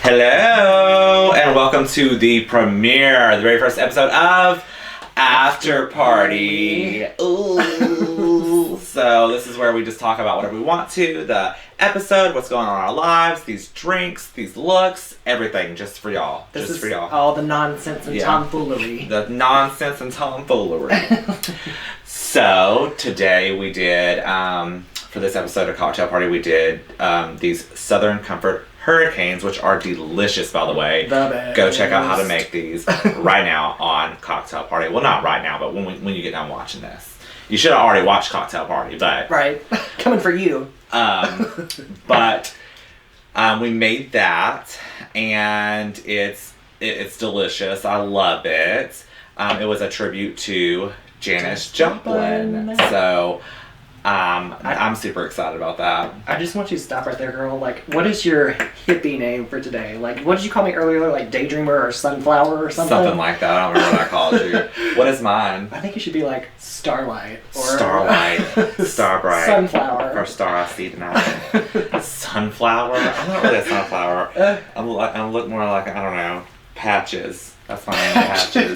Hello, and welcome to the premiere, the very first episode of After Party. Ooh. So this is where we just talk about whatever we want to, the episode, what's going on in our lives, these drinks, these looks, everything, just for y'all. This is for y'all. All the nonsense and tomfoolery. The nonsense and tomfoolery. So today we did, for this episode of Cocktail Party, we did these Southern Comfort Hurricanes, which are delicious, by the way. Go check out how to make these right now on Cocktail Party. Well, not right now, but when you get done watching this. You should have already watched Cocktail Party, but... Right. Coming for you. But we made that, and it's delicious. I love it. It was a tribute to Janis Joplin. So... I'm super excited about that. I just want you to stop right there, girl. Like, what is your hippie name for today? Like, what did you call me earlier? Like, daydreamer or sunflower or something? Something like that. I don't remember what I called you. What is mine? I think you should be like Starlight. Or Starlight. Starbright. Sunflower. Or Star I See Tonight. Sunflower? I'm not really a sunflower. I look more like, I don't know, Patches. That's my name, Patches.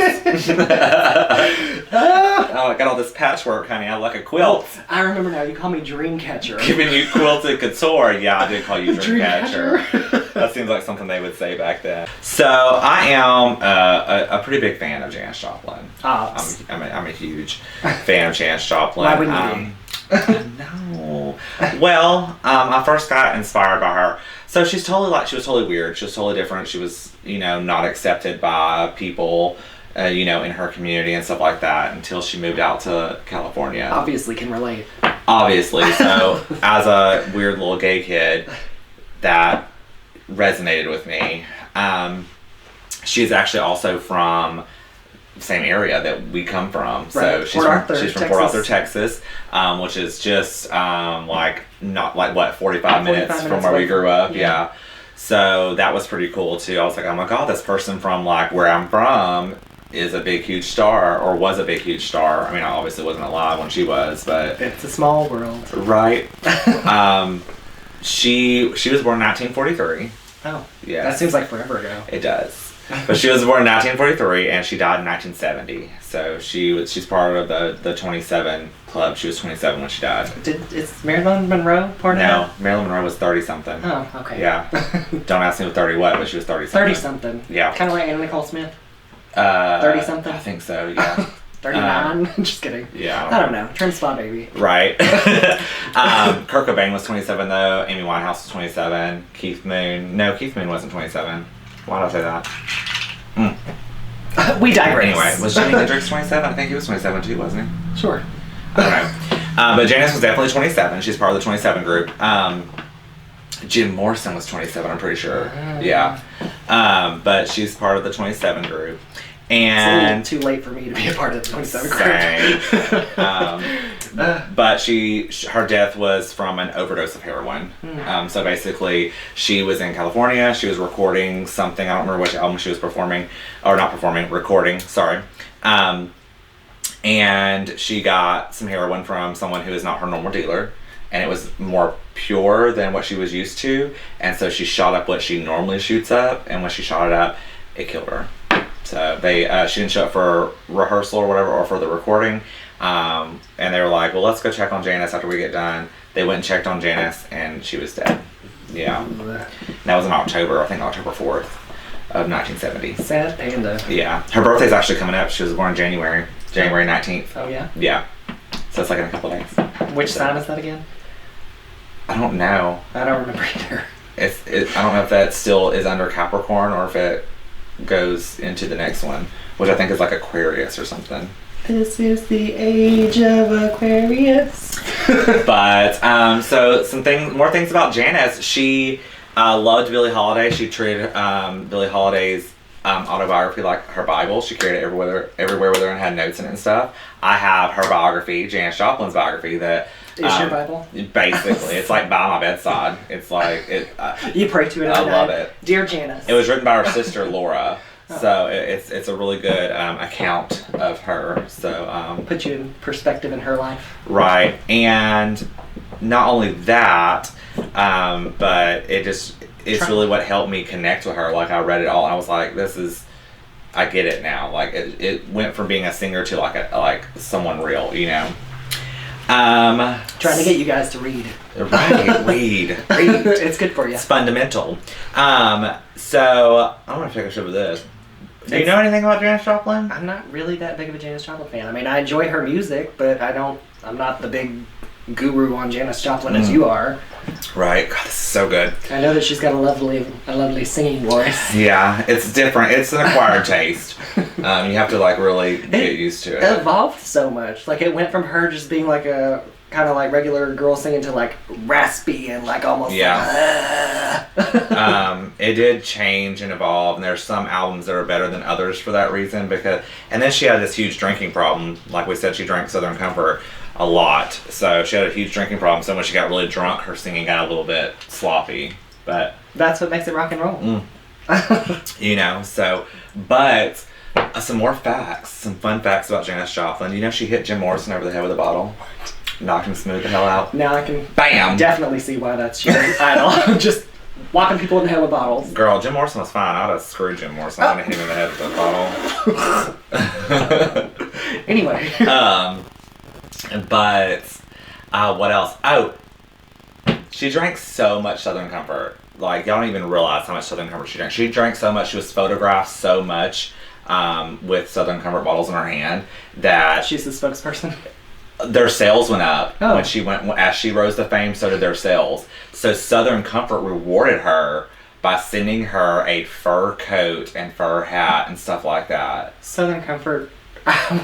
Oh, I got all this patchwork, honey. I look like a quilt. Oh, I remember now. You call me Dreamcatcher. Giving you quilted couture. Yeah, I did call you Dreamcatcher. That seems like something they would say back then. So I am a pretty big fan of Janis Joplin. I'm a huge fan of Janis Joplin. Why wouldn't you be? No. Well, I first got inspired by her. So she was totally weird. She was totally different. She was, not accepted by people, in her community and stuff like that until she moved out to California. Obviously can relate. Obviously. So as a weird little gay kid, that resonated with me. She's actually also from the same area that we come from. So right. she's from Port Arthur, Texas, which is just 45 minutes from where we grew up. Yeah. So that was pretty cool too. I was like, oh my god, this person from where I'm from is a big huge star, or was a big huge star. I mean, I obviously wasn't alive when she was, but it's a small world. Right. She was born in 1943. Oh. Yeah. That seems like forever ago. It does. But she was born in 1943 and she died in 1970. So she's part of the 27 club. She was 27 when she died. Is Marilyn Monroe part of that? No, Marilyn Monroe was 30 something. Oh, okay. Yeah. Don't ask me what 30 what, but she was 30 something. 30 something. Yeah. Kind of like Anna Nicole Smith. 30 something. I think so. Yeah. 39. Just kidding. Yeah. I don't know. Trim spot baby. Right. Kurt Cobain was 27 though. Amy Winehouse was 27. Keith Moon wasn't 27. Why did I say that? We digress. Anyway, was Jimi Hendrix 27? I think he was 27 too, wasn't he? Sure. I don't know. But Janis was definitely 27. She's part of the 27 group. Jim Morrison was 27, I'm pretty sure. Yeah. But she's part of the 27 group. And it's a little too late for me to be a part of the 27 group. But her death was from an overdose of heroin. So basically, she was in California. She was recording something. I don't remember which album she was recording. Sorry. And she got some heroin from someone who is not her normal dealer. And it was more pure than what she was used to. And so she shot up what she normally shoots up. And when she shot it up, it killed her. So she didn't show up for rehearsal or whatever, or for the recording. And they were like, well, let's go check on Janis after we get done. They went and checked on Janis, and she was dead. Yeah. That was in October 4th of 1970. Sad panda. Yeah. Her birthday's actually coming up. She was born in January 19th. Oh, yeah? Yeah. So it's like in a couple days. Which sign is that again? I don't know. I don't remember either. I don't know if that still is under Capricorn or if it goes into the next one, which I think is like Aquarius or something. This is the age of Aquarius. But so more things about Janis. She loved Billie Holiday. She treated Billie Holiday's autobiography like her Bible. She carried it everywhere with her and had notes in it and stuff. I have her biography, Janis Joplin's biography, that is your Bible? Basically, it's like by my bedside. It's like it. You pray to it. I love it. Dear Janis. It was written by her sister Laura. So it's a really good account of her. So put you in perspective in her life. Right, and not only that, but it's really what helped me connect with her. Like I read it all, and I was like, I get it now. Like it went from being a singer to like someone real, you know. Trying to get you guys to read. Right, read. It's good for you. It's fundamental. So I'm gonna take a shit with this. Do you know anything about Janis Joplin? I'm not really that big of a Janis Joplin fan. I mean, I enjoy her music, but I'm not the big guru on Janis Joplin as you are. Right. God, this is so good. I know that she's got a lovely singing voice. Yeah, it's different. It's an acquired taste. You have to like really get used to it. It evolved so much. Like it went from her just being like a kind of like regular girl singing to like raspy and like almost it did change and evolve, and there's some albums that are better than others for that reason, and then she had this huge drinking problem. Like we said, she drank Southern Comfort a lot, so she had a huge drinking problem. So when she got really drunk, her singing got a little bit sloppy, but that's what makes it rock and roll. You know, so but some more facts, some fun facts about Janis Joplin. You know, she hit Jim Morrison over the head with a bottle. Knocked him smooth the hell out. Now I can definitely see why that's your idol. Just whacking people in the head with bottles. Girl, Jim Morrison was fine. I'd have screwed Jim Morrison. I wouldn't hit him in the head with a bottle. Anyway. But what else? Oh, she drank so much Southern Comfort. Like, y'all don't even realize how much Southern Comfort she drank. She drank so much. She was photographed so much with Southern Comfort bottles in her hand that she's the spokesperson. Their sales went up when she went. As she rose to fame, so did their sales. So Southern Comfort rewarded her by sending her a fur coat and fur hat and stuff like that. Southern Comfort,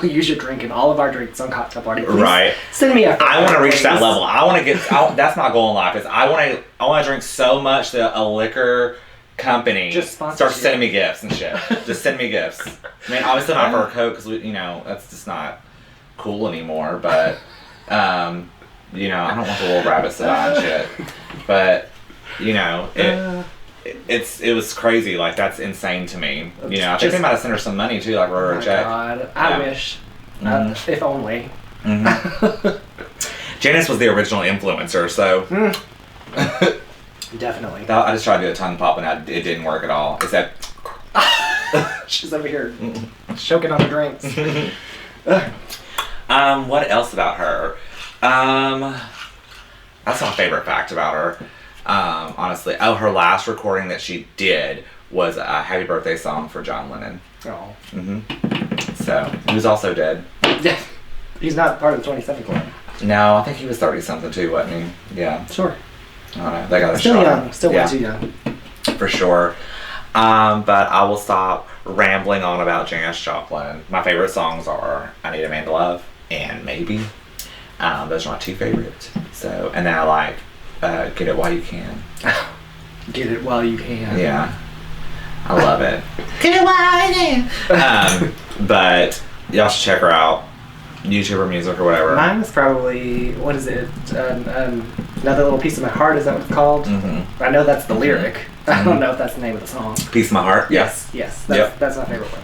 we use your drink in all of our drinks on Cocktail Party. Please right. Send me a fur I want to reach that level. I want to get. That's my goal in life. Is I want to drink so much that a liquor company just starts sending me gifts and shit. Just send me gifts. I mean, obviously not fur coat because that's just not cool anymore, but I don't want the little rabbits to die and shit, but it was crazy. Like, that's insane to me. I think they might have sent her some money too, like wrote her a check. God, I wish. If only. Janis was the original influencer, so definitely. I just tried to do a tongue pop and it didn't work at all. Except she's over here choking on her drinks. What else about her? That's my favorite fact about her. Honestly. Oh, her last recording that she did was a happy birthday song for John Lennon. Oh. So, he was also dead. Yeah. He's not part of the 27 Club. No, I think he was 30-something too, wasn't he? Yeah. Sure. I don't know. They got a still shot. Young. Still way too young. For sure. But I will stop rambling on about Janis Joplin. My favorite songs are I Need a Man to Love and Maybe. Those are my two favorites. So, and then I like Get It While You Can. Get It While You Can. Yeah. I love it. Get It While You Can. But y'all should check her out. YouTube or music or whatever. Mine is probably, what is it? Another Little Piece of My Heart, is that what it's called? Mm-hmm. I know that's the lyric. Mm-hmm. I don't know if that's the name of the song. Piece of My Heart? Yes. That's my favorite one.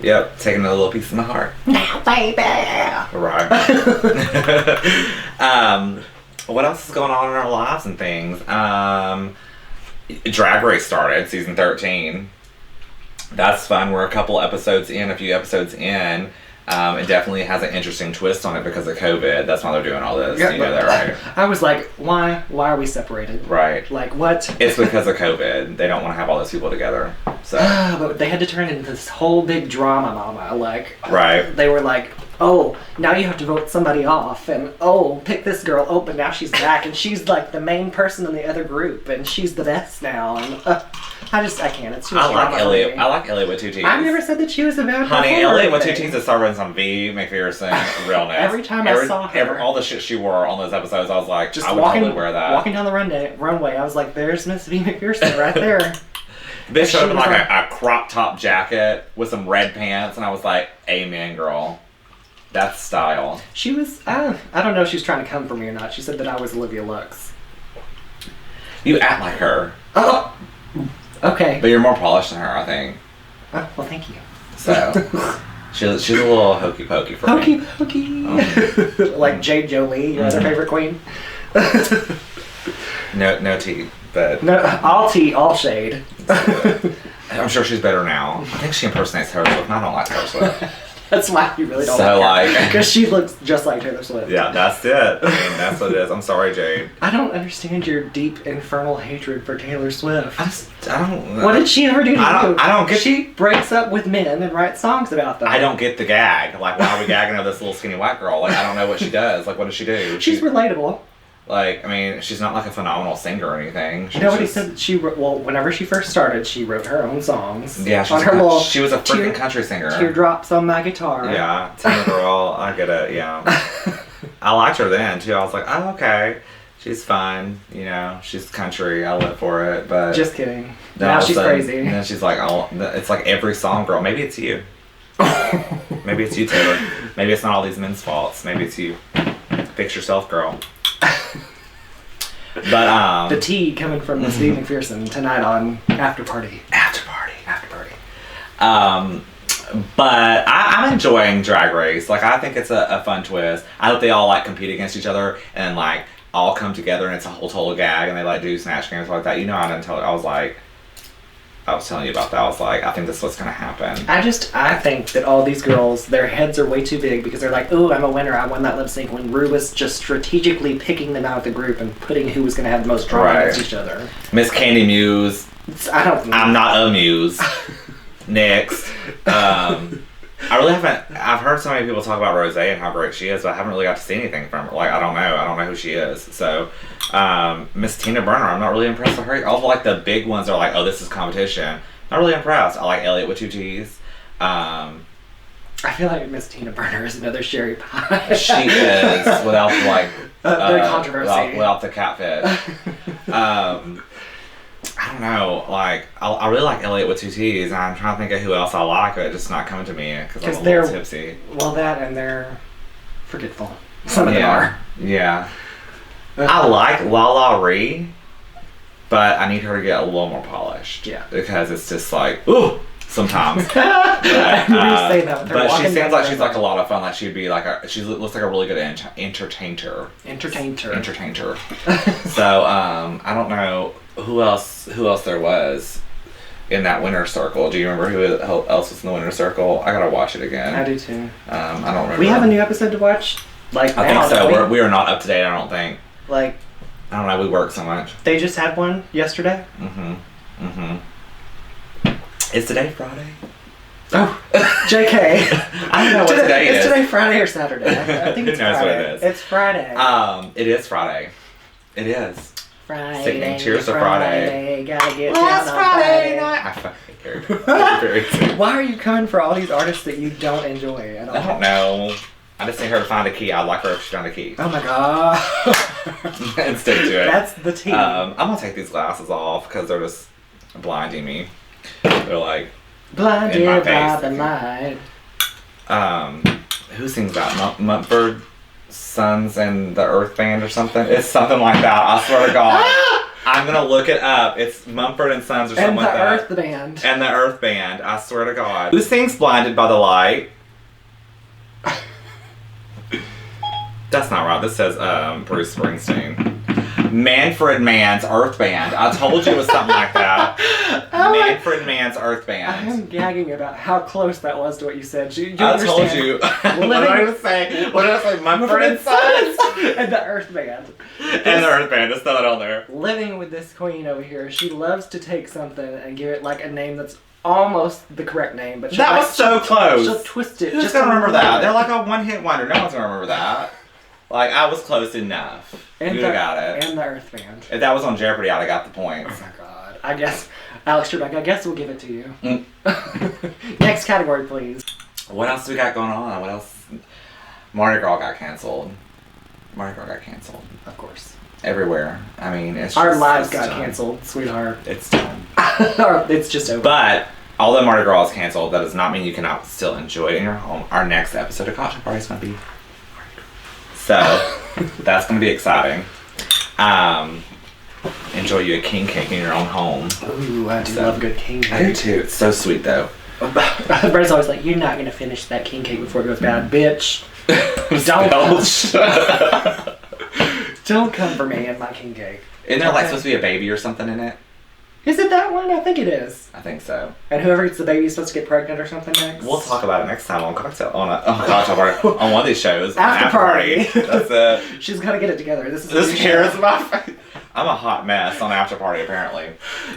Yep, taking a little piece of my heart. Now, baby! Right. What else is going on in our lives and things? Drag Race started, season 13. That's fun. We're a few episodes in. It definitely has an interesting twist on it because of COVID. That's why they're doing all this. Yeah, you know that, right? I was like, why are we separated? Right. Like, what? It's because of COVID. They don't want to have all those people together. So. But they had to turn into this whole big drama, mama. Like, right. They were like, oh, now you have to vote somebody off, and oh, pick this girl. Oh, but now she's back, and she's like the main person in the other group, and she's the best now. And I can't. It's too much drama. I like Elliot with two T's. I never said that she was a bad performer. Honey, Elliot with two T's is starting on V. McFiercen realness. Every time I saw her, all the shit she wore on those episodes, I was like, just I would totally wear that. Walking down the runway, I was like, there's Miss V. McFiercen right there. Bitch showed up in like a crop top jacket with some red pants, and I was like, amen, girl. That's style. She was, I don't know if she was trying to come for me or not. She said that I was Olivia Lux. You act like her. Oh! Okay. But you're more polished than her, I think. Oh, well, thank you. So she's a little hokey pokey for me. Hokey pokey. Like Jade Jolie, your other favorite queen. No tea, but no, all tea, all shade. I'm sure she's better now. I think she impersonates Taylor Swift, and I don't like Taylor Swift. That's why you really don't So, like her. like... Because she looks just like Taylor Swift. Yeah, that's it. I mean, that's what it is. I'm sorry, Jade. I don't understand your deep, infernal hatred for Taylor Swift. I don't know. What did she ever do to you? I don't get... She breaks up with men and writes songs about them. I don't get the gag. Like, why are we gagging over this little skinny white girl? Like, I don't know what she does. Like, what does she do? She's relatable. Like, I mean, she's not like a phenomenal singer or anything. Nobody said that she wrote, well, whenever she first started, she wrote her own songs. Yeah, she was a freaking country singer. Teardrops on my guitar. Yeah, Tina Girl, I get it, yeah. I liked her then, too. I was like, oh, okay. She's fun, you know, she's country, I live for it, but... Just kidding. Now she's crazy. And then she's like, oh, it's like every song, girl. Maybe it's you. Maybe it's you, Taylor. Maybe it's not all these men's faults. Maybe it's you. Fix yourself, girl. But the tea coming from the Steve McFiercen tonight on After Party. But I'm enjoying Drag Race. Like, I think it's a fun twist. I hope they all like compete against each other and like all come together and it's a whole total gag and they like do snatch games like that. You know, I was telling you about that. I was like, I think this is what's gonna happen. I think that all these girls, their heads are way too big because they're like, oh, I'm a winner, I won that lip sync, when Rue was just strategically picking them out of the group and putting who was gonna have the most drama against each other. Miss Candy Muse. I'm not a muse. Next. I really haven't. I've heard so many people talk about Rosé and how great she is, but I haven't really got to see anything from her. Like, I don't know who she is. So, Miss Tina Burner, I'm not really impressed with her. All the like the big ones are like, oh, this is competition. Not really impressed. I like Elliot with 2 T's. I feel like Miss Tina Burner is another Sherry Pie. She is without like the controversy, without the catfish. I don't know, like, I really like Elliot with 2 T's, and I'm trying to think of who else I like, but it's just not coming to me, because I'm a little tipsy. Well, that and they're forgetful. Some of them are. Yeah. I like La Ree, but I need her to get a little more polished. Yeah. Because it's just like, ooh, sometimes. But she seems like she's like a lot of fun, like she'd be like she looks like a really good entertainer. So, I don't know who else there was in that winner's circle. Do you remember who else was in the winner's circle? I gotta watch it again. I do too. I don't remember. We have a new episode to watch. Like, I think so. We are not up to date. I don't think. Like, I don't know. We work so much. They just had one yesterday. Is today Friday? Oh, JK. I don't know what today is. Is today Friday or Saturday? I think it's Who knows Friday. what it is? It's Friday. It is Friday. It is. Friday. Singing cheers to Friday. Gotta get Last down on Friday night. I fucking cared. Why are you coming for all these artists that you don't enjoy at all? I don't know. I just need her to find a key. I'd like her if she found a key. Oh my god. And stick to it. That's the tea. I'm gonna take these glasses off because they're just blinding me. They're like blinded by the light. Who sings that? Mumford Sons and the Earth Band or something? It's something like that. I swear to God. I'm gonna look it up. It's Mumford and Sons or something like that. And the Earth Band. And the Earth Band. I swear to God. Who sings Blinded by the Light? That's not right. This says Bruce Springsteen. Manfred Mann's Earth Band. I told you it was something like that. Manfred Mann's Earth Band. I am gagging about how close that was to what you said. You I told you. What did I say? What did I say? Mumford and Sons. And the Earth Band. And the Earth Band. Just throw it on there. Living with this queen over here, she loves to take something and give it like a name that's almost the correct name, but that was so close. She'll twist it. Who's gonna remember that? They're like a one-hit wonder. No one's gonna remember that. Like, I was close enough. And you got it. And the Earth Band. If that was on Jeopardy, I'd have got the points. Oh my God. I guess, Alex Trebek, I guess we'll give it to you. Next category, please. What else do we got going on? What else? Mardi Gras got canceled. Of course. Everywhere. I mean, it's our just, lives got canceled, sweetheart. It's done. It's just over. But although Mardi Gras is canceled, that does not mean you cannot still enjoy it in your home. Our next episode of Cocktail Party is going to be so that's going to be exciting. Enjoy you a king cake in your own home. Ooh, I do love good king cake. I do too. It's so sweet though. Brent's always like, you're not going to finish that king cake before it goes bad, bitch. Don't come for me and my king cake. Isn't there like supposed to be a baby or something in it? Is it that one? I think it is. I think so. And whoever eats the baby is supposed to get pregnant or something next? We'll talk about it next time on cocktail cocktail party on one of these shows. After party. That's it. She's got to get it together. This hair is my face. I'm a hot mess on after party apparently.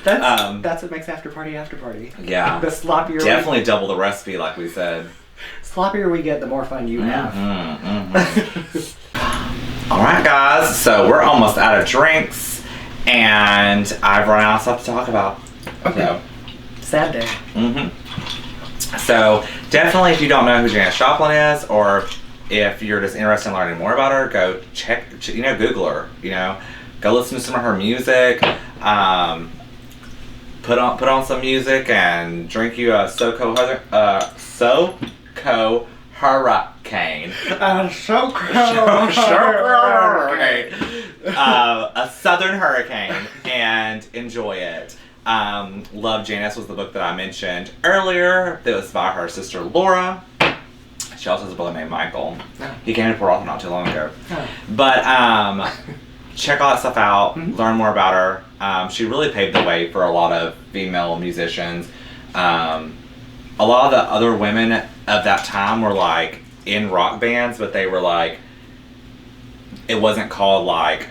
That's what makes after party. Yeah. The sloppier. Definitely double the recipe, like we said. Sloppier we get, the more fun you have. All right, guys. So we're almost out of drinks, and I've run out of stuff to talk about. Okay. So. Sad day. So definitely, if you don't know who Janis Joplin is, or if you're just interested in learning more about her, go check. Google her. Go listen to some of her music. Put on some music and drink you a SoCo Hurricane. A Southern Hurricane, and enjoy it. Love Janis was the book that I mentioned earlier. That was by her sister Laura. She also has a brother named Michael. He came to Port Arthur not too long ago. But check all that stuff out. Learn more about her. She really paved the way for a lot of female musicians. A lot of the other women of that time were like in rock bands, but they were like, it wasn't called like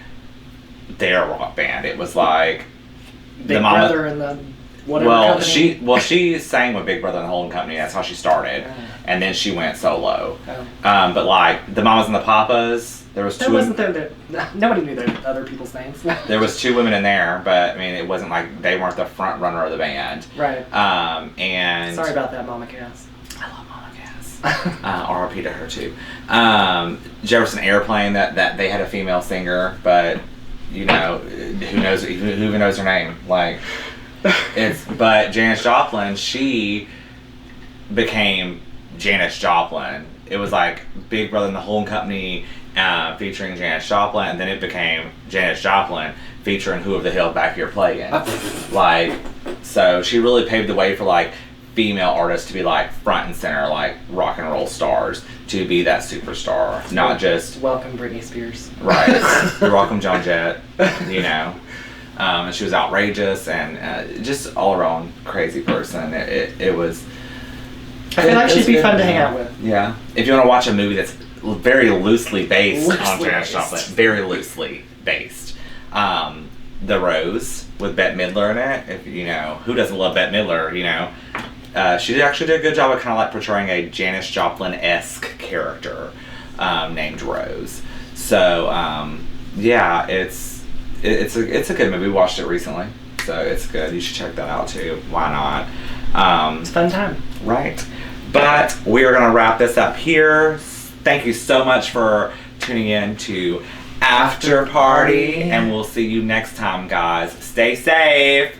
their rock band. It was like Big Brother and the whatever company. She sang with Big Brother and the Holding Company. That's how she started, and then she went solo. But like the Mamas and the Papas, there was two. Nobody knew their other people's names. There was two women in there, but I mean, it wasn't like they weren't the front runner of the band. Right. And sorry about that, Mama Cass. I love Mama Cass. R.I.P. to her too. Jefferson Airplane, that they had a female singer, but who even knows her name? Like, but Janis Joplin, she became Janis Joplin. It was like Big Brother and the Holding Company featuring Janis Joplin, and then it became Janis Joplin featuring Who of the Hill Back Here Playing. Like, so she really paved the way for like female artists to be like front and center, like rock and roll stars, to be that superstar, not just welcome Britney Spears. Right. Welcome Joan Jett. And she was outrageous and just all around crazy person. It was. I feel like she'd be fun to hang out with. Yeah. If you want to watch a movie that's very loosely based on Janis Joplin, very loosely based, The Rose with Bette Midler in it. If who doesn't love Bette Midler, she actually did a good job of kind of like portraying a Janis Joplin-esque character named Rose. So yeah, it's a good movie. We watched it recently, so it's good. You should check that out too. Why not? It's a fun time. Right. But we are going to wrap this up here. Thank you so much for tuning in to After Party, and we'll see you next time, guys. Stay safe.